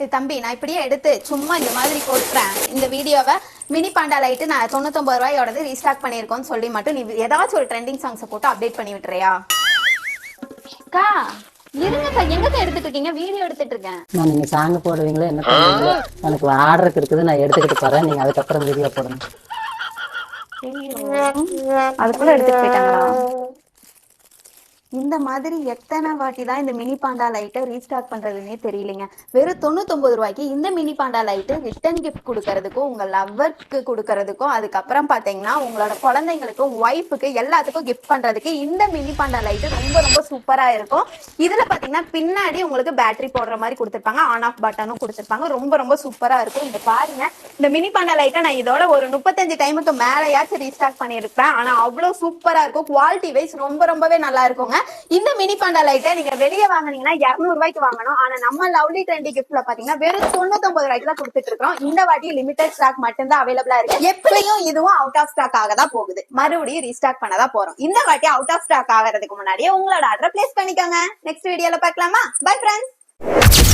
இது தம்பி நான் இப்படியே எடுத்து சும்மா இந்த மாதிரி போட்டுறேன். இந்த வீடியோவை மினி பாண்டா லைட்டு நான் 99 ரூபாயோடது ரீஸ்டாக் பண்ணியிருக்கோன்னு சொல்லி மட்டும் நீ ஏதாச்சும் ஒரு ட்ரெண்டிங் சாங்ஸை போட்டு அப்டேட் பண்ணி விட்டுறியா? அக்கா இருங்கக்கா, எங்கக்கா எடுத்துட்டு இருக்கீங்க? வீடியோ எடுத்துட்டு இருக்கேன். நான் நீங்க சாங் போடுவீங்களோ என்ன பண்ணுவீங்களோ எனக்கு ஆர்டருக்கு இருக்குது, நான் எடுத்துக்கிட்டு போறேன். நீங்க அதுக்கப்புறம் வீடியோ போடுங்க. அதுக்குள்ள எடுத்துட்டு போயிட்டாங்களா? இந்த மாதிரி எத்தனை வாட்டி தான் இந்த மினி பாண்டா லைட்டை ரீஸ்டாக் பண்றதுன்னே தெரியலைங்க. வெறும் 99 ரூபாய்க்கு இந்த mini panda light return gift கொடுக்கறதுக்கும் உங்க லவ்வருக்கு கொடுக்கறதுக்கும் அதுக்கப்புறம் பாத்தீங்கன்னா உங்களோட குழந்தைங்களுக்கும் ஒய்ஃபுக்கு எல்லாத்துக்கும் கிஃப்ட் பண்றதுக்கு இந்த மினி பாண்டா லைட்டு ரொம்ப ரொம்ப சூப்பரா இருக்கும். இதுல பாத்தீங்கன்னா பின்னாடி உங்களுக்கு பேட்டரி போடுற மாதிரி கொடுத்துருப்பாங்க, ஆன் ஆஃப் பட்டனும் கொடுத்துருப்பாங்க. ரொம்ப ரொம்ப சூப்பரா இருக்கும். இங்க பாருங்க, இந்த மினி பாண்டா லைட்டை நான் இதோட ஒரு 35 டைமுக்கு மேலேயாச்சும் ரீஸ்டாக் பண்ணியிருப்பேன். ஆனா அவ்வளவு சூப்பரா இருக்கும். குவாலிட்டி வைஸ் ரொம்ப ரொம்பவே நல்லா இருக்குங்க. இந்த மினி பாண்டா லைட்டை நீங்க வெளியே வாங்கினீங்கன்னா 200 ரூபாய்க்கு வாங்கணும். ஆனா நம்ம லவ்லி ட்ரெண்டி கிஃப்ட்ல பாத்தீங்கன்னா வெறும் 99 ரூபாய்க்கு தான் கொடுத்துட்டு இருக்கோம். இந்த வாட்டி லிமிடெட் ஸ்டாக் மட்டும்தான் அவைலபிளா இருக்கு. எப்படியும் இதுவும் அவுட் ஆஃப் ஸ்டாக் ஆக தான் போகுது. மறுபடியும் ரீஸ்டாக் பண்ணதான் போறோம். இந்த வாட்டி அவுட் ஆஃப் ஸ்டாக் ஆகிறதுக்கு முன்னாடியே உங்களோட ஆர்டர் பிளேஸ் பண்ணிக்கோங்க. நெக்ஸ்ட் வீடியோல பார்க்கலாமா? Bye friends.